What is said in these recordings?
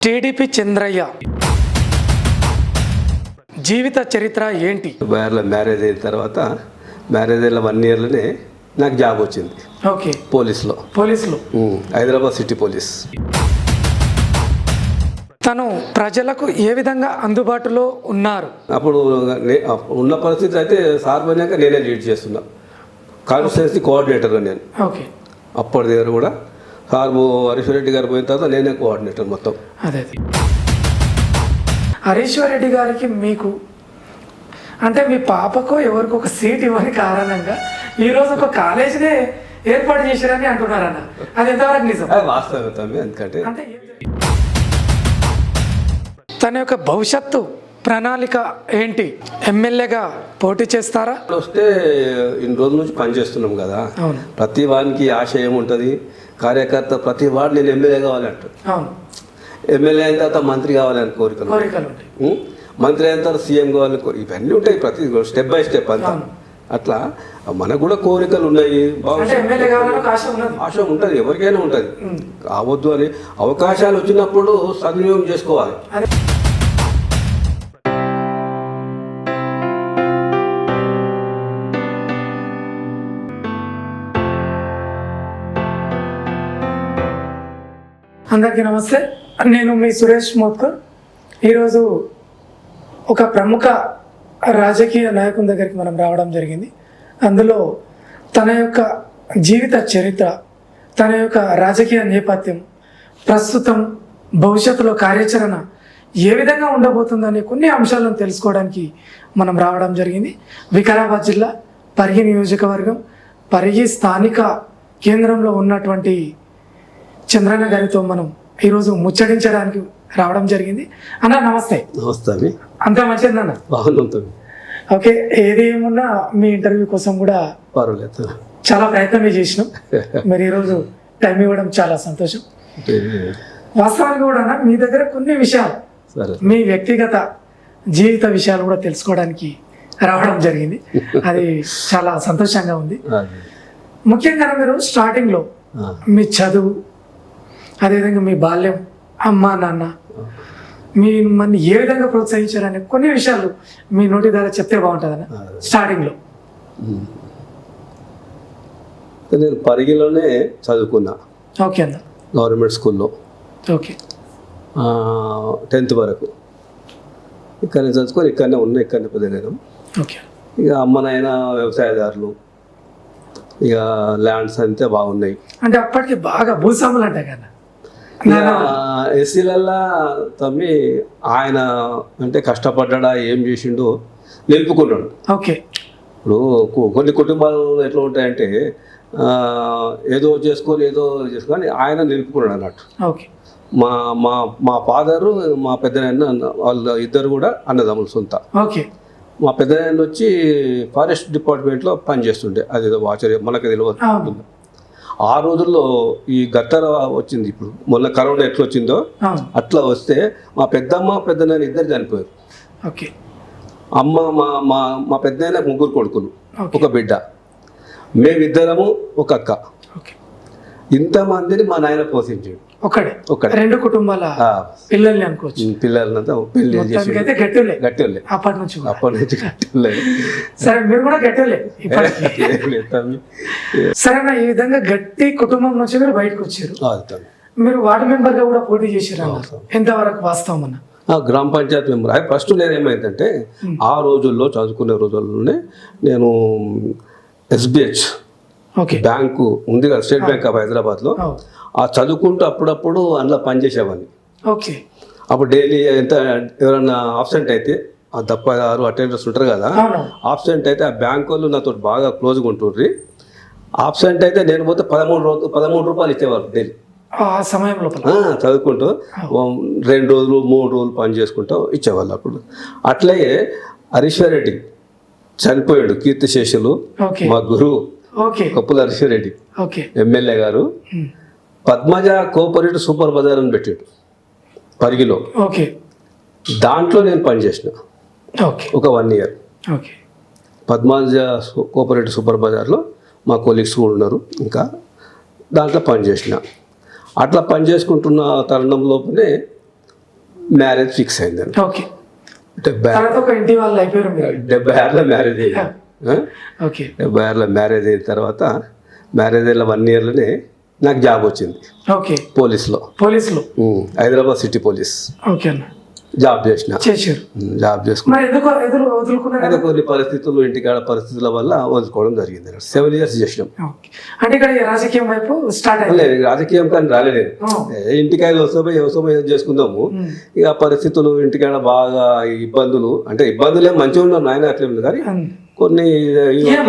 TDP Chandraiah జీవిత చరిత్ర ఏంటి? Marriage అయిన తర్వాత మ్యారేజ్ అయిన 1 ఇయర్లోనే నాకు జాబ్ వచ్చింది. ఓకే. పోలీసులో హైదరాబాద్ సిటీ పోలీస్. తను ప్రజలకు ఏ విధంగా అందుబాటులో ఉన్నారు? అప్పుడు ఉన్న పరిస్థితి అయితే సార్ పోయినాక నేనే లీడ్ చేస్తున్నా, కాన్స్టిట్యున్సీ కోఆర్డినేటర్గా నేను. ఓకే. అప్పటి దగ్గర కూడా సార్ హరీశ్వర్ రెడ్డి గారు పోయిన తర్వాత నేనే కోఆర్డినేటర్ మొత్తం. అదే హరీశ్వర్ రెడ్డి గారికి మీకు అంటే మీ పాపకు ఎవరికి ఒక సీట్ ఇవ్వని కారణంగా ఈరోజు ఒక కాలేజీనే ఏర్పాటు చేశారని అంటున్నారన్న, అది ఎంతవరకు నిజం? వాస్తవం. ఎందుకంటే అంటే తన యొక్క భవిష్యత్తు ప్రణాళిక ఏంటి? ఎమ్మెల్యేగా పోటీ చేస్తారా? వస్తే ఇన్ని రోజుల నుంచి పనిచేస్తున్నాం కదా, అవును. ప్రతి వానికి ఆశయం ఉంటుంది. కార్యకర్త ప్రతి వాడు నేను ఎమ్మెల్యే కావాలంటాడు. అవును. ఎమ్మెల్యే అయిన తర్వాత మంత్రి కావాలని కోరికలు ఉంటాయి. మంత్రి అయిన తర్వాత సీఎం కావాలని ఇవన్నీ ఉంటాయి, ప్రతి స్టెప్ బై స్టెప్ అంతా. అట్లా మనకు కూడా కోరికలు ఉన్నాయి. ఆశ ఉంటుంది, ఎవరికైనా ఉంటుంది. కావద్దు అని అవకాశాలు వచ్చినప్పుడు సద్వినియోగం చేసుకోవాలి. అందరికీ నమస్తే, నేను మీ సురేష్ మోత్కర్. ఈరోజు ఒక ప్రముఖ రాజకీయ నాయకుని దగ్గరికి మనం రావడం జరిగింది. అందులో తన యొక్క జీవిత చరిత్ర, తన యొక్క రాజకీయ నేపథ్యం, ప్రస్తుతం భవిష్యత్తులో కార్యాచరణ ఏ విధంగా ఉండబోతుందనే కొన్ని అంశాలను తెలుసుకోవడానికి మనం రావడం జరిగింది. వికారాబాద్ జిల్లా పరిగి నియోజకవర్గం పరిగి స్థానిక కేంద్రంలో ఉన్నటువంటి చంద్రన్న గారితో మనం ఈరోజు ముచ్చటించడానికి రావడం జరిగింది. అన్న నమస్తే. నమస్తే. అంతా మంచిదన్న? బాగుంటుంది. ఓకే. ఏది ఏమున్నా మీ ఇంటర్వ్యూ కోసం కూడా పర్వాలేదు, చాలా ప్రయత్నమే చేసినాం. మీరు ఈరోజు టైం ఇవ్వడం చాలా సంతోషం. వాస్తవానికి కూడా అన్న మీ దగ్గర కొన్ని విషయాలు, మీ వ్యక్తిగత జీవిత విషయాలు కూడా తెలుసుకోవడానికి రావడం జరిగింది. అది చాలా సంతోషంగా ఉంది. ముఖ్యంగా మీరు స్టార్టింగ్లో మీ చదువు, అదేవిధంగా మీ బాల్యం, అమ్మ నాన్న మిమ్మల్ని ఏ విధంగా ప్రోత్సహించారనే కొన్ని విషయాలు మీ నోటి ద్వారా చెప్తే బాగుంటుందన్న. స్టార్టింగ్లో నేను పరిగిలోనే చదువుకున్నా. ఓకే అన్న. గవర్నమెంట్ స్కూల్లో. ఓకే. 10th వరకు ఇక్కడనే చదువుకొని ఇక్కడనే ఉన్నా, ఇక్కడనే పెద్దగాను. ఓకే. ఇక అమ్మ నాయన వ్యవసాయదారులు, ఇక ల్యాండ్స్ అంతే బాగున్నాయి. అంటే అప్పటికి బాగా భూస్వాములు అంటే కదా ఎస్సీలల్లా తమ్మి ఆయన అంటే కష్టపడ్డా, ఏం చేసిండో నిలుపుకున్నాడు. ఓకే. ఇప్పుడు కొన్ని కుటుంబాలు ఎట్లా ఉంటాయంటే ఏదో చేసుకొని ఆయన నిలుపుకున్నాడు అన్నట్టు. ఓకే. మా మా మా ఫాదరు, మా పెద్దనాయన, వాళ్ళు ఇద్దరు కూడా అన్నదమ్ములు సొంత. ఓకే. మా పెద్దనాయన వచ్చి ఫారెస్ట్ డిపార్ట్మెంట్లో పనిచేస్తుండే, అది వాచర్ మనకు తెలియదు. ఆ రోజుల్లో ఈ గత్తర వచ్చింది, ఇప్పుడు మొన్న కరోనా ఎట్లా వచ్చిందో అట్లా వస్తే మా పెద్దమ్మ పెద్దనాయన ఇద్దరు చనిపోయారు. ఓకే. అమ్మ మా మా మా పెద్దనాయన 3 కొడుకులు, ఒక బిడ్డ, మేమిద్దరము ఒక అక్క. ఇంతమందిని మా నాయన పోషించాడు. ఒకడే 2 కుటుంబాల పిల్లల్ని అనుకోవచ్చు. పిల్లలంతా పెళ్లి చేసి గట్టిలే అప్పటి నుంచి గట్టిలే. సరే, మీరు కూడా గట్టిలే. సరే, ఈ విధంగా గట్టి కుటుంబం నుంచి మీరు బయటకు వచ్చారు. మీరు వార్డు మెంబర్ గా కూడా పోటీ చేశారు. ఎంతవరకు వాస్తవం అన్న? గ్రామ పంచాయతీ మెంబర్. ఫస్ట్ నేను ఏమైందంటే ఆ రోజుల్లో చదువుకునే రోజుల్లోనే నేను SBH బ్యాంకు ఉంది కదా, స్టేట్ బ్యాంక్ ఆఫ్ హైదరాబాద్లో, ఆ చదువుకుంటూ అప్పుడప్పుడు అందులో పనిచేసేవాడిని. ఓకే. అప్పుడు డైలీ ఎంత ఎవరన్నా ఆబ్సెంట్ అయితే, ఆ 6 అటెండర్స్ ఉంటారు కదా, ఆబ్సెంట్ అయితే ఆ బ్యాంక్ వాళ్ళు నాతో బాగా క్లోజ్గా ఉంటుండ్రి. ఆబ్సెంట్ అయితే నేను పోతే 13 రూపాయలు ఇచ్చేవారు డైలీ. ఆ సమయంలో చదువుకుంటూ 2 రోజులు 3 రోజులు పని చేసుకుంటూ ఇచ్చేవాళ్ళు. అప్పుడు అట్లాగే హరీశ్వర్ రెడ్డి చనిపోయాడు, కీర్తిశేషులు, మా గురువు కప్పుల హరీశ్వర్ రెడ్డి ఎమ్మెల్యే గారు. పద్మజ కోఆపరేటివ్ సూపర్ బజార్ అని పెట్టాడు పరిగిలో. దాంట్లో నేను పనిచేసిన ఒక 1 ఇయర్. పద్మజ కోఆపరేటివ్ సూపర్ బజార్లో మా కొలీగ్స్ కూడా ఉన్నారు, ఇంకా దాంట్లో పనిచేసిన. అట్లా పనిచేసుకుంటున్న తరుణంలోనే మ్యారేజ్ ఫిక్స్ అయిందండి. ఓకే. 70 తర్వాత ఒక ఇంటి వాళ్ళు అయిపోయారు మీరు. 76లో మ్యారేజ్ అయ్యింది. ఓకే. 76లో మ్యారేజ్ అయిన తర్వాత మ్యారేజ్ అయిన 1 ఇయర్లోనే నాకు జాబ్ వచ్చింది ఓకే. పోలీస్లో. హైదరాబాద్ సిటీ పోలీస్ ఓకే అన్న. జాబ్ చేసిన. చేశారు. జాబ్ చేసుకున్నా. మరి ఎందుకు వదులుకున్నారు? అయితే కొన్ని పరిస్థితులు, ఇంటికాడ పరిస్థితుల వల్ల వదులుకోవడం జరిగింది. 7 years చేసినాం. ఓకే. అంటే ఇక్కడ ఈ రాజకీయం వైపు స్టార్ట్ అయింది. లేదు, రాజకీయం కానీ రాలేదు. ఇంటికాడ వ్యవసాయం చేసుకుందాము. ఇక పరిస్థితులు ఇంటికాడ బాగా ఇబ్బందులు, అంటే ఇబ్బందులు ఏం మంచిగా ఉన్నాం నాయన, అట్లేం లేదు కానీ కొన్ని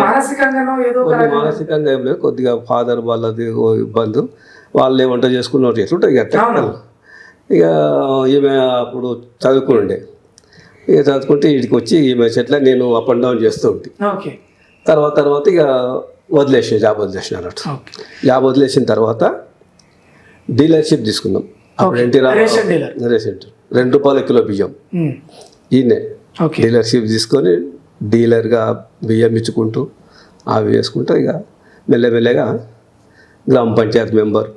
మానసికంగానో ఏదో మానసికంగా ఏం లేదు. కొద్దిగా ఫాదర్ వాళ్ళది ఇబ్బంది, వాళ్ళే వంట చేసుకున్నారు, ఎట్లుంటాయి ఇక. ఇక ఈమె అప్పుడు చదువుకుండే, ఇక చదువుకుంటే ఇంటికి వచ్చి ఈమె చెట్ల నేను అప్ అండ్ డౌన్ చేస్తూ ఉంటే తర్వాత ఇక జాబ్ వదిలేసిన అన్నట్టు. జాబ్ వదిలేసిన తర్వాత డీలర్షిప్ తీసుకున్నాం. అప్పుడు రేషన్ ₹2 కిలో బియ్యం ఈయనే డీలర్షిప్ తీసుకొని డీలర్గా బియ్యం ఇచ్చుకుంటూ అవి వేసుకుంటూ ఇక మెల్లమెల్లగా గ్రామ పంచాయతీ మెంబర్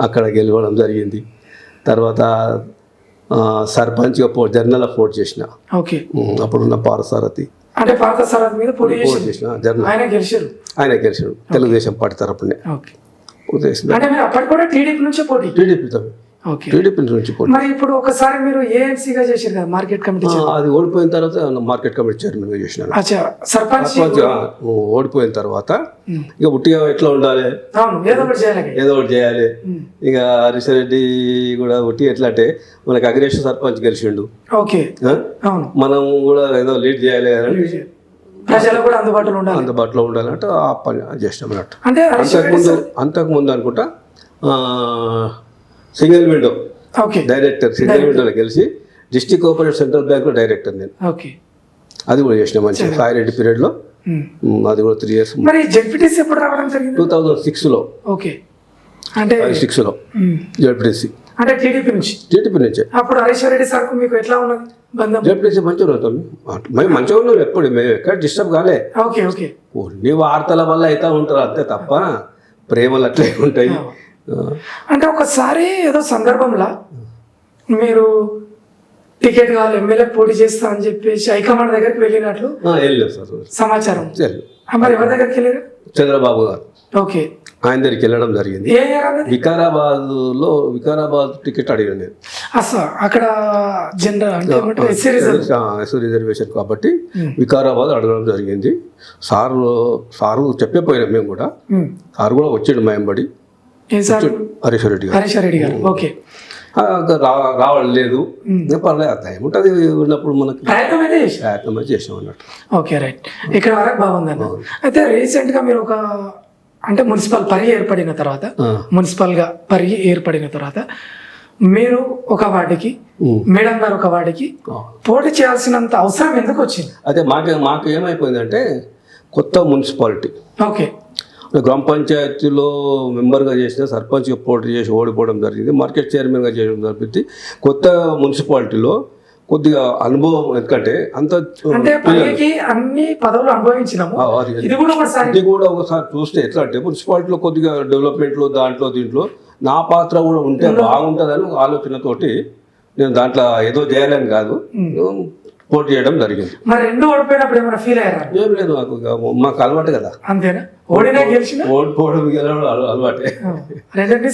అక్కడ గెలవడం జరిగింది. తర్వాత సర్పంచ్గా జర్నల్ పోటీ చేసిన. అప్పుడున్న పారసారథి చేసిన జర్నల్ ఆయన గెలిచాడు తెలుగుదేశం పార్టీ తరపునే. టీడీపీ నుంచి పోటీ. మరి ఇప్పుడు ఒకసారి మీరు ఏఎంసీగా చేశారు కదా, మార్కెట్ కమిటీ. అది ఓడిపోయిన తర్వాత మార్కెట్ కమిటీ చైర్మన్ గా చేసిన. సర్పంచ్ ఓడిపోయిన తర్వాత ఇక ఉట్టిగా ఎట్లా ఉండాలి, ఏదో ఒకటి చేయాలి. ఇక హరీశ్వరరెడ్డి కూడా ఉట్టి ఎట్లా అంటే మనకి అగ్రేషన్ సర్పంచ్ గెలిచిండు, మనం కూడా ఏదో లీడ్ చేయాలి కదా, ప్రజలకు కూడా అందుబాటులో ఉండాలంటే ఆ పని చేసినాం అన్నట్టు. అంతకుముందు అనుకుంటా సింగిల్ విండో డైరెక్టర్, సింగిల్ విండోలో గెలిచి డిస్ట్రిక్ట్ కోఆపరేటివ్ సెంట్రల్ బ్యాంక్ లో డైరెక్టర్ నేను. అది కూడా చేసిన మంచిగా సాయిరెడ్డి పీరియడ్ లో. అది కూడా 3 years. 2006లో అంటే 6లో జెడ్పీటీసీ అంటే టీడీపీ నుంచి. అప్పుడు హరీశ్వరరెడ్డి సార్ మీకు ఎట్లా ఉన్నది బంధం? జెడ్పీటీసీ మంచిగా ఉన్నాం మేము, మంచిగా ఉన్నాం. ఎప్పుడు మేము ఎక్కడ డిస్టర్బ్ కాలే. ఓన్లీ వార్తల వల్ల అయితే ఉంటారు అంతే తప్ప ప్రేమలు అట్లే ఉంటాయి. అంటే ఒకసారి ఏదో సందర్భంలో మీరు టికెట్ కావాలి, ఎమ్మెల్యే పోటీ చేస్తా అని చెప్పేసి హైకమాండ్ దగ్గరికి వెళ్ళినట్లు సమాచారం. మరి ఎవరి దగ్గరికి వెళ్ళారు? చంద్రబాబు గారు. ఆయన దగ్గరికి వెళ్ళడం జరిగింది. వికారాబాద్ టికెట్ అడిగాను నేను. అక్కడ జనరల్ ఎస్సీ రిజర్వేషన్ కాబట్టి వికారాబాద్ అడగడం జరిగింది. సారు చెప్పిపోయినాం మేము కూడా. సారు కూడా వచ్చాడు మాయంబడి, హరీశ్వరరెడ్డి గారు. రావలేదు పర్లేదు, ఏముంటుంది ఉన్నప్పుడు మనకి ప్రయత్నం చేసాం అన్నట్టు. రైట్. ఇక్కడ వరకు బాగుందన్న. అయితే రీసెంట్ గా మీరు అంటే మున్సిపల్ పరిగి ఏర్పడిన తర్వాత మీరు ఒక వార్డుకి, మేడం గారు ఒక వార్డుకి పోటీ చేయాల్సినంత అవసరం ఎందుకు వచ్చింది? అదే మాకు ఏమైపోయిందంటే కొత్త మున్సిపాలిటీ. గ్రామ పంచాయతీలో మెంబర్గా చేసిన, సర్పంచ్గా పోటీ చేసి ఓడిపోవడం జరిగింది, మార్కెట్ చైర్మన్గా చేయడం జరిగింది. కొత్త మున్సిపాలిటీలో కొద్దిగా అనుభవం, ఎందుకంటే అన్ని పదవులు అనుభవించినాము. ఇది కూడా ఒకసారి చూస్తే ఎట్లా అంటే మున్సిపాలిటీలో కొద్దిగా డెవలప్మెంట్లో దీంట్లో నా పాత్ర కూడా ఉంటే బాగుంటుందని ఆలోచనతోటి నేను దాంట్లో ఏదో చేయాలని కాదు పోటీ చేయడం జరిగింది. ఏం లేదు, మాకు అలవాటు కదా. అంతేనా? ఓడిపోవడం అలవాటే,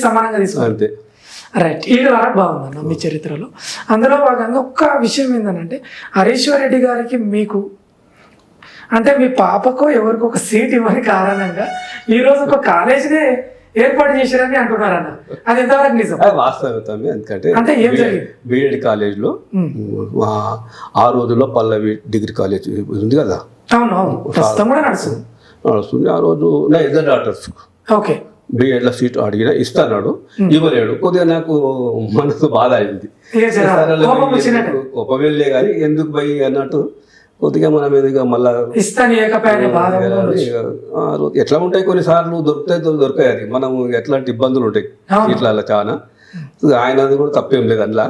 సమానంగా తీసుకుంటే అంతే. రైట్. ఈ ద్వారా బాగుందన్న మీ చరిత్రలో. అందులో భాగంగా ఒక్క విషయం ఏంటంటే హరీశ్వరరెడ్డి గారికి మీకు అంటే మీ పాపకో ఎవరికో ఒక సీట్ ఇవ్వని కారణంగా ఈరోజు ఒక కాలేజీనే ఏర్పాటు చేశారని అంటున్నారన్న. అది ఎంతవరకు నిజం? వాస్తవం. ఎందుకంటే బిఎడ్ కాలేజ్లో ఆ రోజుల్లో పల్లవి డిగ్రీ కాలేజ్ ఉంది కదా, నడుస్తుంది. ఆ రోజు నా ఇద్దరు డాక్టర్స్ బిఎడ్లో సీట్ అడిగినా ఇస్తాడు, ఇవ్వలేడు. కొద్దిగా నాకు మనసు బాధ అయింది. కోపమేలే కానీ ఎందుకు పోయి అన్నట్టు కొద్దిగా మనం ఏదిగా మళ్ళా ఎట్లా ఉంటాయి కొన్నిసార్లు దొరుకుతాయి. అది మనం ఎట్లాంటి ఇబ్బందులు ఉంటాయి ఇట్లా చాలా. ఆయనది కూడా తప్పేం లేదు, అందులో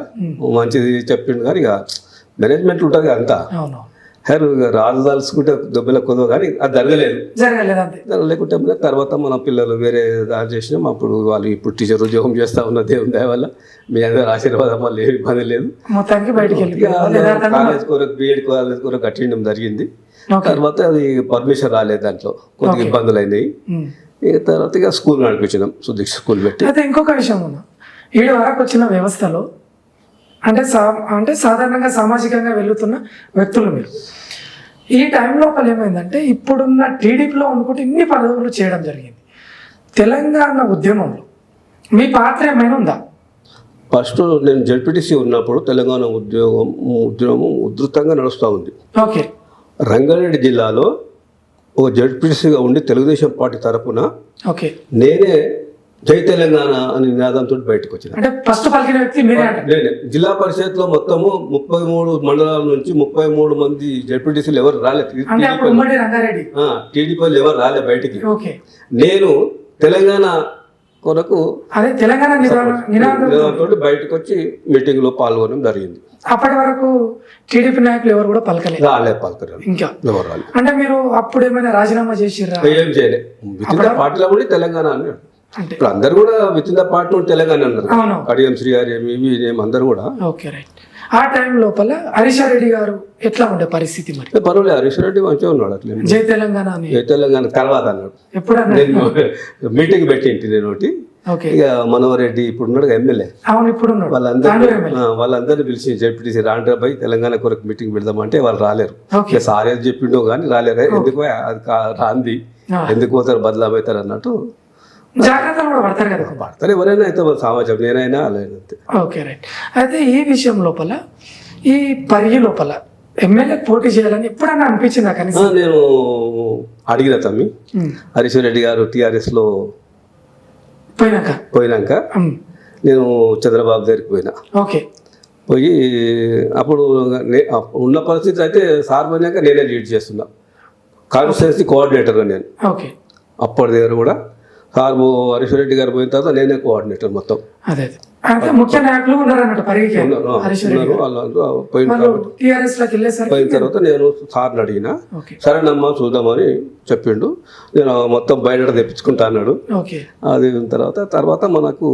మంచిది చెప్పిండు. కానీ ఇక మేనేజ్మెంట్ ఉంటుంది అంతా. రాజు తలుచుకుంటే దెబ్బల కొద్దు కానీ అది జరగలేదు అంతే. లేకుంటే తర్వాత మన పిల్లలు వేరే దారి చేసినాం. అప్పుడు వాళ్ళు ఇప్పుడు టీచర్ ఉద్యోగం చేస్తా ఉన్న దేవుని దయ వల్ల మీ అందరి ఆశీర్వాదం వల్ల ఏ ఇబ్బంది లేదు. మొత్తానికి బయటికి కాలేజ్ కొరకు బీఎడ్ కాలేజ్ కొరకు కట్టించడం జరిగింది. తర్వాత అది పర్మిషన్ రాలేదు, దాంట్లో కొద్దిగా ఇబ్బందులు అయినాయి. తర్వాత ఇక స్కూల్ నడిపించినాం, సుదీక్ష స్కూల్ పెట్టి. అయితే ఇంకొక విషయం ఉన్నా, 7 వరకు వచ్చిన వ్యవస్థలో అంటే సాధారణంగా సామాజికంగా వెళ్తున్న వ్యక్తులు మీరు ఈ టైం లోపల ఏమైందంటే ఇప్పుడున్న టీడీపీలో అనుకుంటే ఇన్ని పదవులు చేయడం జరిగింది. తెలంగాణ ఉద్యమంలో మీ పాత్ర ఏమైనా ఉందా? ఫస్ట్ నేను జడ్పీటీసీ ఉన్నప్పుడు తెలంగాణ ఉద్యమం ఉధృతంగా నడుస్తూ ఉంది. ఓకే. రంగారెడ్డి జిల్లాలో ఒక జడ్పీటీసీగా ఉండి తెలుగుదేశం పార్టీ తరఫున ఓకే నేనే జై తెలంగాణ అనే నినాదంతో బయటకు వచ్చిన. అంటే ఫస్ట్ పలికిన వ్యక్తి మీరే? నేనే. జిల్లా పరిషత్లో మొత్తము 33 మండలాల నుంచి 33 మంది జడ్పీటీసీలు ఎవరు రాలేదు. టీడీపీ ఎవరు రాలే బయటికి. నేను తెలంగాణ కొరకు అదే తెలంగాణ నినాదంతో బయటకు వచ్చి మీటింగ్ లో పాల్గొనడం జరిగింది. అప్పటి వరకు టీడీపీ నాయకులు ఎవరు కూడా పలకలేదు. పలకలేదు ఇంకా ఎవరు రాలేదు. అంటే మీరు అప్పుడు ఏమైనా రాజీనామా చేసిర్రా? ఏం చేయలేదు. విత్ ఇన్ పార్టీలో ఉండి తెలంగాణ అన్నాడు. ఇప్పుడు అందరు కూడా విత్ ఇన్ ద పార్టీ ఉండి తెలంగాణ అన్నారు. కడియం శ్రీ గారు ఏమి అందరు కూడా. Okay right. ఆ టైం లోపల హరీశ్వర్ గారు ఎట్లా ఉండే పరిస్థితి? మరి పర్వాలేదు, హరీశ్వర్ రెడ్డి మంచిగా ఉన్నాడు. అట్లా జై తెలంగాణ జై తెలంగాణ తర్వాత అన్నాడు. ఎప్పుడు నేను మీటింగ్ పెట్టింటి నేను ఒకటి. ఇక మనోహరెడ్డి ఇప్పుడు ఉన్నాడు ఎమ్మెల్యే. అవును, ఇప్పుడు ఉన్నాడు. వాళ్ళందరినీ పిలిచి జడ్పీటీసీ రాండ్రాబాయ్ తెలంగాణ కొరకు మీటింగ్ పెడదామంటే వాళ్ళు రాలేరు. సార్ ఏది చెప్పిండో కానీ రాలేరు. ఎందుకు అది రాంది, ఎందుకు పోతారు, బదలాం అవుతారు అన్నట్టు జాగ్రత్తలు కూడా పడతారు కదా. పడతారు ఎవరైనా అయితే సమాజం, నేనైనా అలాగే. Okay right. అయితే ఈ విషయం లోపల ఈ పరిగి లోపల ఎమ్మెల్యే పోటీ చేయాలని ఎప్పుడన్నా అనిపించిందా? కానీ నేను అడిగిన తమ్మి హరీశ్వర్ రెడ్డి గారు టీఆర్ఎస్ లో పోయినాక నేను చంద్రబాబు దగ్గరికి పోయినా. ఓకే. పోయి అప్పుడు ఉన్న పరిస్థితి అయితే సార్ పోయినాక నేనే లీడ్ చేస్తున్నా, కాన్స్టిట్యున్సీ కోఆర్డినేటర్గా నేను. ఓకే. అప్పటి దగ్గర కూడా సార్ హరీశ్వర్ రెడ్డి గారు పోయిన తర్వాత నేనే కోఆర్డినేటర్ మొత్తం. ముఖ్య నాయకులు పోయిన తర్వాత నేను సార్ని అడిగినా, సరేనమ్మా చూద్దామని చెప్పిండు. నేను మొత్తం బయట తెప్పించుకుంటా అన్నాడు. అది తర్వాత మనకు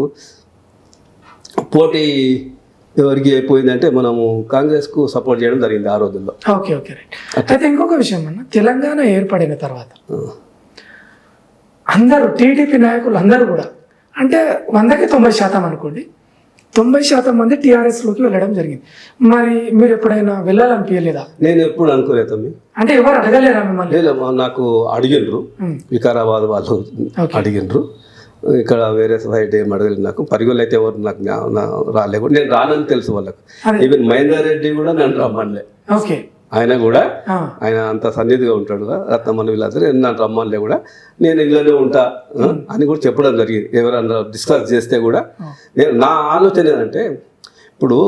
పోటీ ఎవరికి అయిపోయిందంటే మనము కాంగ్రెస్ కు సపోర్ట్ చేయడం జరిగింది ఆ రోజుల్లో. Okay okay right. అయితే ఇంకొక విషయం అన్న, తెలంగాణ ఏర్పడిన తర్వాత అందరూ టీడీపీ నాయకులు అందరూ కూడా అంటే 100కి 90% అనుకోండి, 90% మంది టీఆర్ఎస్ లోకి వెళ్ళడం జరిగింది. మరి మీరు ఎప్పుడైనా వెళ్ళాలనిపించలేదా? నేను ఎప్పుడు అనుకోలేదు. అంటే ఎవరు అడగలేరా మిమ్మల్ని? నాకు అడిగిండ్రు, వికారాబాద్ వాళ్ళు అడిగిండ్రు. ఇక్కడ వేరే సైడ్ ఏం అడగలేదు. నాకు పరిగొలు అయితే ఎవరు నాకు రాలేదు. నేను రానని తెలుసు వాళ్ళకు. ఈవెన్ మహేందర్ రెడ్డి కూడా నన్ను రమ్మనిలే. ఓకే. ఆయన కూడా ఆయన అంత సన్నిధిగా ఉంటాడు, రత్నమని వీళ్ళందరూ నన్ను రమ్మనిలే కూడా నేను ఇళ్ళనే ఉంటా అని కూడా చెప్పడం జరిగింది. ఎవరన్నా డిస్కస్ చేస్తే కూడా నేను నా ఆలోచన ఏంటంటే, ఇప్పుడు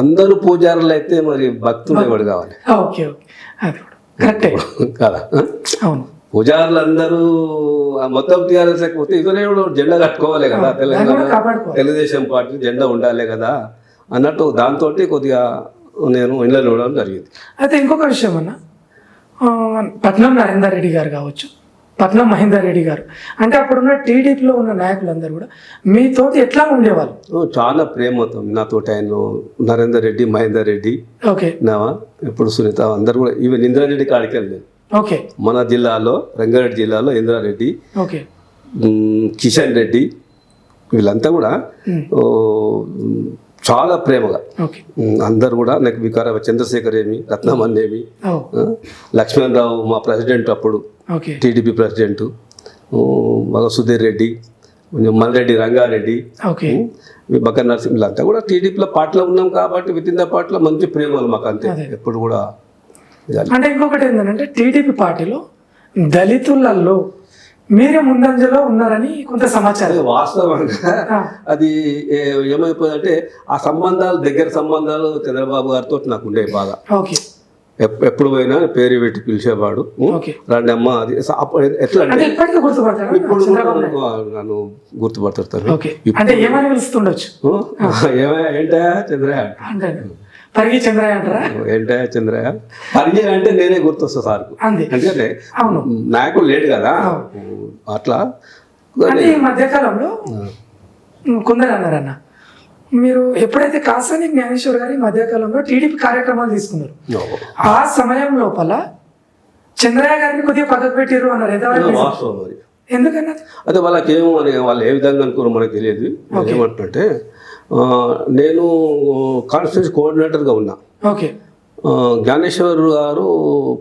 అందరూ పూజారులు అయితే మరి భక్తులు ఎవడు కావాలి కదా. పూజారులు అందరూ మొత్తం టీఆర్ఎస్ లేకపోతే ఇతనే జెండా కట్టుకోవాలి కదా, తెలంగాణ తెలుగుదేశం పార్టీ జెండా ఉండాలి కదా అన్నట్టు దాంతో కొద్దిగా నేను ఇళ్ళలో ఉండడం జరిగింది. అయితే ఇంకొక విషయం అన్న, పట్నం నరేందర్ రెడ్డి గారు కావచ్చు, పట్నం మహేందర్ రెడ్డి గారు, అంటే అప్పుడున్న టీడీపీలో ఉన్న నాయకులందరూ కూడా మీతోటి ఎట్లా ఉండేవాళ్ళు? చాలా ప్రేమతో నాతోటి. ఆయన నరేందర్ రెడ్డి, మహేందర్ రెడ్డి, నావా ఇప్పుడు సునీత అందరు కూడా, ఈవెన్ ఇంద్రారెడ్డి కాడికి వెళ్ళాను. ఓకే. మన జిల్లాలో రంగారెడ్డి జిల్లాలో ఇంద్రారెడ్డి, ఓకే, కిషన్ రెడ్డి, వీళ్ళంతా కూడా చాలా ప్రేమగా అందరు కూడా. నాకు వికారాబాద్ చంద్రశేఖర్ ఏమి, రత్నమన్ ఏమి, లక్ష్మణ్ రావు మా ప్రెసిడెంట్ అప్పుడు, టీడీపీ ప్రెసిడెంట్, సుధీర్ రెడ్డి, మల్రెడ్డి రంగారెడ్డి, బక్కర్ నరసింహ, వీళ్ళంతా కూడా టీడీపీలో పార్టీలో ఉన్నాం కాబట్టి విత్ ఇన్ ద పార్టీలో మంచి ప్రేమలు మాకు అంతే ఎప్పుడు కూడా. అంటే ఇంకొకటి ఏంటంటే టీడీపీ పార్టీలో దళితులలో మీరే ముందంజలో ఉన్నారని కొంత సమాచారం. వాస్తవంగా అది ఏమైపోయిందంటే ఆ సంబంధాలు, దగ్గర సంబంధాలు చంద్రబాబు గారితో నాకు ఉండేవి బాగా. ఓకే. ఎప్పుడు పోయినా పేరు పెట్టి పిలిచేవాడు, రండి అమ్మ. అది ఎట్లా అంటే ఇప్పుడు నన్ను గుర్తుపడతారు. ఏంటా చంద్ర పరిగి చంద్రయ్య అంటారా? ఏంటయ్య చంద్రయ్య పరిగి అంటే నేనే గుర్తొస్తా సార్కు. అంతే. ఎందుకంటే అవును. నాయకుడు లేడు కదా అట్లా. అంటే ఈ మధ్యకాలంలో కొందరు అన్నారన్న, మీరు ఎప్పుడైతే కాసాని జ్ఞానేశ్వర్ గారు ఈ మధ్యకాలంలో టీడీపీ కార్యక్రమాలు తీసుకున్నారు, ఆ సమయం లోపల చంద్రయ్య గారిని కొద్దిగా పక్కకు పెట్టారు అన్నారు. ఎంతవరకు వాస్తవం మరి. ఎందుకన్నా? అదే వాళ్ళకి ఏమో అని వాళ్ళు ఏ విధంగా అనుకున్నారో మనకు తెలియదు. ఏమంటుంటే నేను కాన్స్టిట్యూన్సీ కోఆర్డినేటర్గా ఉన్నా. ఓకే. జ్ఞానేశ్వర్ గారు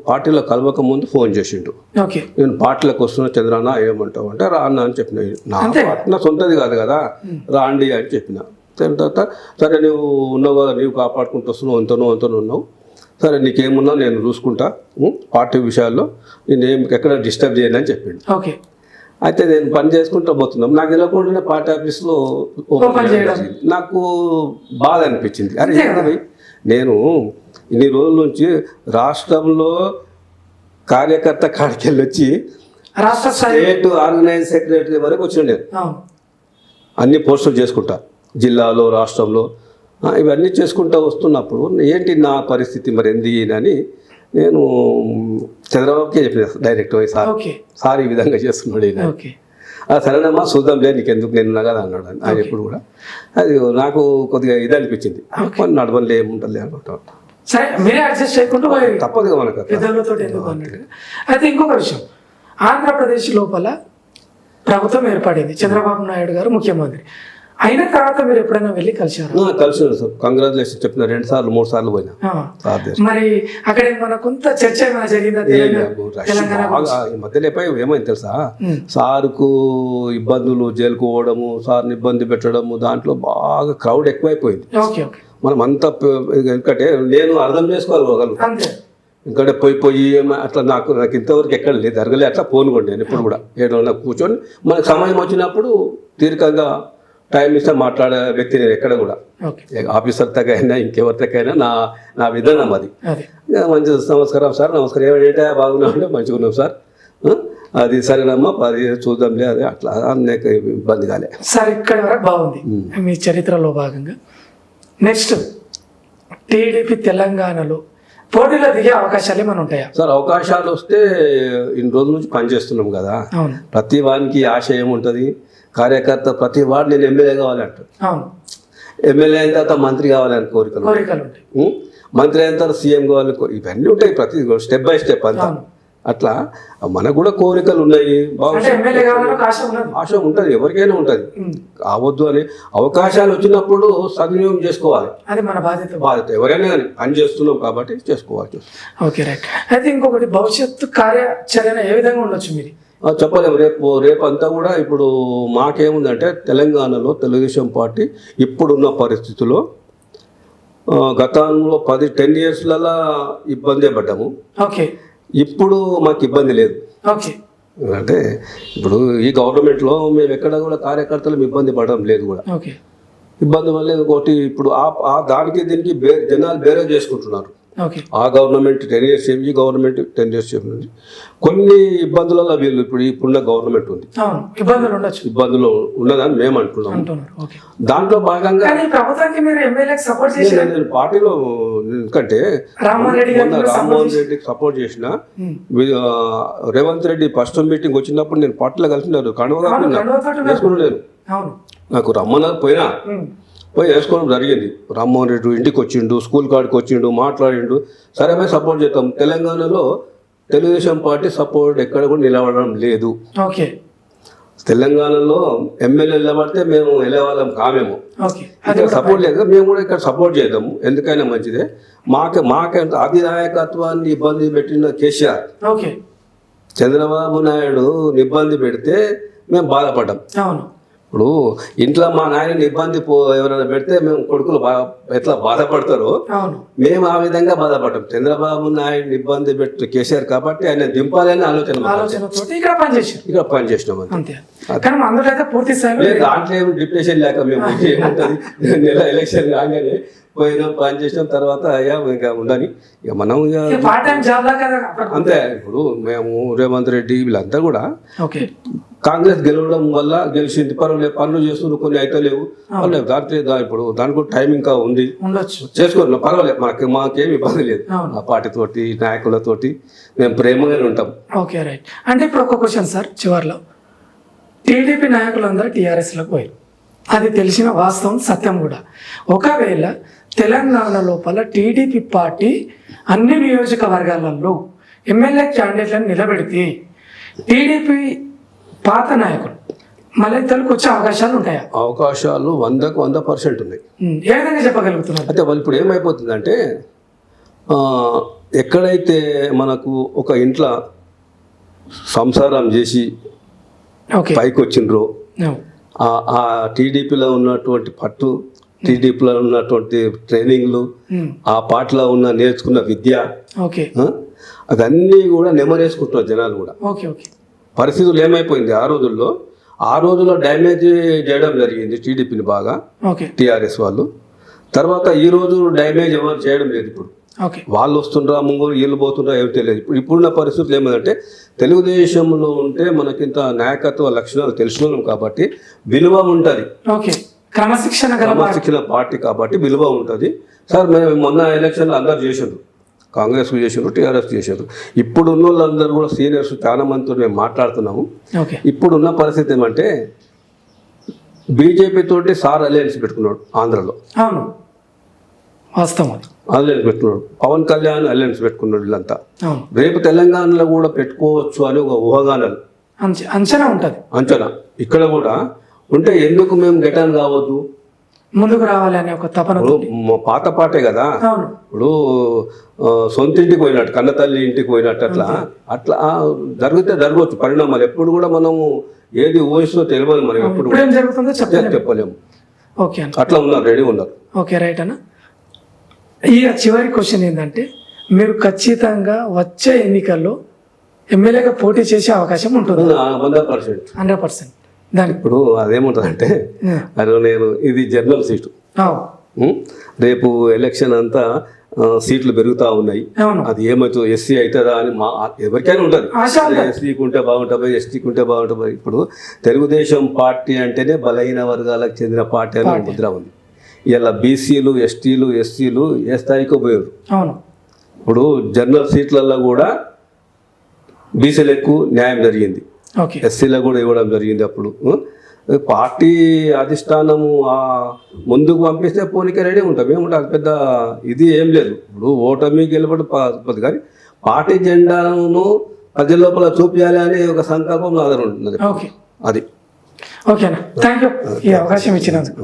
పార్టీలో కలవక ముందు ఫోన్ చేసిండు. ఓకే. నేను పార్టీలోకి వస్తున్నా చంద్రన్న ఏమంటావు అంటే రా అన్న అని చెప్పిన. నా సొంతది కాదు కదా, రాండి అని చెప్పిన. తర్వాత సరే నువ్వు ఉన్నావు కదా, నీవు కాపాడుకుంటూ వస్తున్నావు, అంతనో ఉన్నావు, సరే నీకేమున్నా నేను చూసుకుంటా, పార్టీ విషయాల్లో నేను ఎక్కడ డిస్టర్బ్ చేయను అని చెప్పిండు. ఓకే. అయితే నేను పని చేసుకుంటూ పోతున్నాం, నాకు తెలియకుండానే పార్టీ ఆఫీస్లో ఓపెన్ చేయడం నాకు బాధ అనిపించింది. అరే నేను ఇన్ని రోజుల నుంచి రాష్ట్రంలో కార్యకర్త కాడికి వెళ్ళి వచ్చి స్టేట్ ఆర్గనైజ్ సెక్రటరీ వరకు వచ్చిన నేను అన్ని పోస్టులు చేసుకుంటా, జిల్లాలో రాష్ట్రంలో ఇవన్నీ చేసుకుంటూ వస్తున్నప్పుడు ఏంటి నా పరిస్థితి మరి ఏంది అని నేను చంద్రబాబుకే చెప్పిన డైరెక్ట్ పోయి, సార్ ఈ విధంగా చేస్తున్నాడు ఈయన. సరేనమ్మా చూద్దాంలే నీకెందుకు నేను కదా అన్నాడు ఆయన ఎప్పుడు కూడా. అది నాకు కొద్దిగా ఇది అనిపించింది, నడవలే ఏముంటుంది అనుకుంటా. సరే మీరే అడ్జస్ట్ చేయకుండా తప్పదుగా మనకు. అయితే ఇంకొక విషయం, ఆంధ్రప్రదేశ్ లోపల ప్రభుత్వం ఏర్పడింది, చంద్రబాబు నాయుడు గారు ముఖ్యమంత్రి అయిన తర్వాత మీరు ఎప్పుడైనా వెళ్ళి కలిసారు? కలిసాను సార్, కంగ్రాచులేషన్ చెప్పిన 2 సార్లు 3 సార్లు పోయినా. మరి అక్కడ మన కొంత చర్చ ఏమైనా జరిగిందా? ఈ మధ్యలో ఏమైంది తెలుసా, సార్కు ఇబ్బందులు, జైలుకు పోవడము, సార్ని ఇబ్బంది పెట్టడము, దాంట్లో బాగా క్రౌడ్ ఎక్కువైపోయింది. మనం అంతా ఎందుకంటే నేను అర్థం చేసుకోగలను, ఎందుకంటే పోయి అట్లా నాకు ఇంతవరకు ఎక్కడ లేదు, జరగలే అట్లా పోనుకోండి. నేను ఎప్పుడు కూడా ఏదైనా కూర్చొని మనకు సమయం వచ్చినప్పుడు తీరికంగా టైం ఇస్తే మాట్లాడే వ్యక్తి నేను ఎక్కడ కూడా, ఆఫీసర్తకైనా ఇంకెవరితోకైనా నా విధానం అది. మంచి నమస్కారం సార్, నమస్కారం, ఏమంటే బాగున్నా అంటే మంచిగా ఉన్నాం సార్, అది సరేనమ్మా అది చూద్దాంలే, అది అట్లా అనేక ఇబ్బంది కాలే సార్. ఇక్కడ వరకు బాగుంది మీ చరిత్రలో భాగంగా. నెక్స్ట్ టీడీపీ తెలంగాణలో పోటీలో దిగే అవకాశాలు ఏమైనా ఉంటాయా సార్? అవకాశాలు వస్తే ఇన్ని రోజుల నుంచి పనిచేస్తున్నాం కదా, ప్రతి వానికి ఆశ ఏముంటుంది, కార్యకర్త ప్రతి వాడు నేను ఎమ్మెల్యే కావాలంటాడు, ఎమ్మెల్యే అయిన తర్వాత మంత్రి కావాలని కోరికలు ఉంటాయి, మంత్రి అయిన తర్వాత సీఎం కావాలని ఇవన్నీ ఉంటాయి, ప్రతి స్టెప్ బై స్టెప్ అంతా. అట్లా మనకు కూడా కోరికలు ఉన్నాయి, ఆశ ఉంటుంది, ఎవరికైనా ఉంటుంది. కావద్దు అని అవకాశాలు వచ్చినప్పుడు సద్వినియోగం చేసుకోవాలి, అది మన బాధ్యత. ఎవరైనా కానీ పని చేస్తున్నాం కాబట్టి చేసుకోవాలి. Okay right. అయితే ఇంకొకటి, భవిష్యత్తు కార్యాచరణ ఏ విధంగా ఉండొచ్చు మీరు చెప్పలేము. రేపు అంతా కూడా ఇప్పుడు మాకేముందంటే తెలంగాణలో తెలుగుదేశం పార్టీ ఇప్పుడున్న పరిస్థితుల్లో గతంలో 10 ఇయర్స్లలో ఇబ్బంది పడ్డాము. ఓకే. ఇప్పుడు మాకు ఇబ్బంది లేదు. ఓకే. అంటే ఇప్పుడు ఈ గవర్నమెంట్లో మేము ఎక్కడ కూడా కార్యకర్తలు ఇబ్బంది పడడం లేదు కూడా. ఓకే. ఇబ్బంది వల్ల ఇంకోటి ఇప్పుడు దానికి దీనికి జనాలు బేరే చేసుకుంటున్నారు. ఆ గవర్నమెంట్ 10 years ఈ గవర్నమెంట్ 10 years కొన్ని ఇబ్బందులలో వీళ్ళు ఇప్పుడున్న గవర్నమెంట్ ఉంది, ఇబ్బందులు ఉన్నదని మేము అంటున్నాం. దాంట్లో భాగంగా నేను పార్టీలో, ఎందుకంటే రామ్మోహన్ రెడ్డికి సపోర్ట్ చేసిన, రేవంత్ రెడ్డి ఫస్ట్ మీటింగ్ వచ్చినప్పుడు నేను పార్టీలో కలిసినాను, వేసుకున్నాను, నాకు రమ్మన్నారు, పోయి వేసుకోవడం జరిగింది. రామ్మోహన్ రెడ్డి ఇంటికి వచ్చిండు, స్కూల్ కాడికి వచ్చిండు, మాట్లాడిండు, సరే మేము సపోర్ట్ చేస్తాం. తెలంగాణలో తెలుగుదేశం పార్టీ సపోర్ట్ ఎక్కడ కూడా నిలబడడం లేదు. ఓకే. తెలంగాణలో ఎమ్మెల్యే నిలబడితే మేము వెళ్ళేవాళ్ళం కామేమో, ఇక్కడ సపోర్ట్ లేదు, మేము కూడా ఇక్కడ సపోర్ట్ చేద్దాము, ఎందుకైనా మంచిదే. మాకే అధినాయకత్వాన్ని ఇబ్బంది పెట్టిన కేసీఆర్, చంద్రబాబు నాయుడు ఇబ్బంది పెడితే మేము బాధపడ్డాం. ఇప్పుడు ఇంట్లో మా నాయనని ఇబ్బంది ఎవరైనా పెడితే మేము కొడుకులు ఎట్లా బాధపడతారో మేము ఆ విధంగా బాధపడ్డాం. చంద్రబాబు నాయుడు ఇబ్బంది పెట్టిన కేసీఆర్ కాబట్టి ఆయన దింపాలని ఇక్కడ పనిచేసినాం. దాంట్లో ఏమి డిప్రెషన్ లేక మేము ఏముంటుంది, నెల ఎలక్షన్ కాగానే పోయినాం పని చేసిన తర్వాత అయ్యా ఇంకా ఉండని ఇక మనం ఇక పార్ట్ టైం జాబ్ లా కదా అప్పటికి. అంతే. ఇప్పుడు మేము రేవంత్ రెడ్డి వీళ్ళంతా కూడా ఓకే కాంగ్రెస్ గెలవడం వల్ల గెలిచింది, పర్వాలేదు పనులు చేస్తున్నారు, కొన్ని అయితే లేవు పర్లేదు, ఇప్పుడు దానికి కూడా టైం ఇంకా ఉంది, ఉండొచ్చు, చేసుకోవాలి, పర్వాలేదు, మాకేమి ఇబ్బంది లేదు. అవును. ఆ పార్టీతోటి నాయకులతోటి మేము ప్రేమగానే ఉంటాం. Okay right. అంటే ఇప్పుడు ఒక క్వశ్చన్ సార్ చివరిలో, టీడీపీ నాయకులందరూ టీఆర్ఎస్లోకి పోయారు, అది తెలిసిన వాస్తవం, సత్యం కూడా. ఒకవేళ తెలంగాణ లోపల టీడీపీ పార్టీ అన్ని నియోజకవర్గాలలో ఎమ్మెల్యే క్యాండిడేట్లను నిలబెడితే టీడీపీ పాత నాయకులు మళ్ళీ తెలుగు వచ్చే అవకాశాలు ఉంటాయా? అవకాశాలు 100% ఉన్నాయి. ఏ విధంగా చెప్పగలుగుతున్నారు? అయితే వాళ్ళు ఇప్పుడు ఏమైపోతుందంటే ఎక్కడైతే మనకు ఒక ఇంట్లో సంసారం చేసి పైకి వచ్చిండ్రో ఆ టీడీపీలో ఉన్నటువంటి పట్టు, టీడీపీలో ఉన్నటువంటి ట్రైనింగ్లు, ఆ పాటలో ఉన్న నేర్చుకున్న విద్య, అవన్నీ కూడా నెమరేసుకుంటున్నారు జనాలు కూడా. పరిస్థితులు ఏమైపోయింది ఆ రోజుల్లో డ్యామేజ్ చేయడం జరిగింది టీడీపీని బాగా టీఆర్ఎస్ వాళ్ళు. తర్వాత ఈ రోజు డ్యామేజ్ ఎవరు చేయడం లేదు. ఇప్పుడు వాళ్ళు వస్తుండ్రా ముంగోలు వీళ్ళు పోతుండ్రా ఏమి తెలియదు. ఇప్పుడున్న పరిస్థితులు ఏమంటే తెలుగుదేశంలో ఉంటే మనకింత నాయకత్వ లక్షణాలు తెలిసిన కాబట్టి విలువ ఉంటుంది, క్రమశిక్షణ పార్టీ కాబట్టి విలువ ఉంటుంది. సార్ మేము మొన్న ఎలక్షన్లో అందరు చేసారు, కాంగ్రెస్ చేసారు, టీఆర్ఎస్ చేసారు. ఇప్పుడున్న వాళ్ళందరూ కూడా సీనియర్స్ చాలా మందితో మేము మాట్లాడుతున్నాము. ఇప్పుడున్న పరిస్థితి ఏమంటే బీజేపీ తోటి సార్ అలయన్స్ పెట్టుకున్నాడు ఆంధ్రలో, అలయన్స్ పెట్టుకున్నాడు. పవన్ కళ్యాణ్ అలయన్స్ పెట్టుకున్నాడు. వీళ్ళంతా రేపు తెలంగాణలో కూడా పెట్టుకోవచ్చు అని ఒక ఊహాగానాలు, అంచనా ఉంటుంది. అంచనా ఇక్కడ కూడా ఉంటే ఎందుకు మేము గెటాన్ కావద్దు, ముందుకు రావాలి అనే ఒక తపన. పాత పాటే కదా, ఇప్పుడు సొంత ఇంటికి పోయినట్టు, కన్నతల్లి ఇంటికి పోయినట్టు అట్లా జరిగితే జరగవచ్చు పరిణామాలు. ఎప్పుడు కూడా మనము ఏది ఊహిస్తుందో తెలియదు, మనం ఎప్పుడు చెప్పలేము. అట్లా ఉన్నారు, రెడీ ఉన్నారు. ఓకే రైట్ అన్న. ఈ చివరి క్వశ్చన్ ఏంటంటే, మీరు ఖచ్చితంగా వచ్చే ఎన్నికల్లో ఎమ్మెల్యేగా పోటీ చేసే అవకాశం ఉంటుంది 100%. దానికి ఇప్పుడు అదేముంటుందంటే, నేను ఇది జనరల్ సీటు, రేపు ఎలక్షన్ అంతా సీట్లు పెరుగుతూ ఉన్నాయి. అది ఏమవుతుందో, ఎస్సీ అవుతుందా అని ఎవరికైనా ఉంటుంది. ఎస్సీకి ఉంటే బాగుంటుంది, ఎస్టీకి ఉంటే బాగుంటుంది. ఇప్పుడు తెలుగుదేశం పార్టీ అంటేనే బలహీన వర్గాలకు చెందిన పార్టీ అని ముద్ర ఉంది. ఇలా బీసీలు, ఎస్టీలు, ఎస్సీలు ఏ స్థాయికో పోయారు. ఇప్పుడు జనరల్ సీట్లలో కూడా బీసీలకు న్యాయం జరిగింది, ఎస్సీలకు కూడా ఇవ్వడం జరిగింది. అప్పుడు పార్టీ అధిష్టానము ముందుకు పంపిస్తే పోనీకే రెడీ ఉంటాం, ఏముంటే అది పెద్ద ఇది ఏం లేదు. ఇప్పుడు ఓటమి గెలుపడం కానీ పార్టీ జెండాను ప్రజల లోపల చూపించాలి అనే ఒక సంకల్పం నా దగ్గర ఉంటుంది. అది ఓకేనా, థ్యాంక్ యూ ఈ అవకాశం ఇచ్చినందుకు.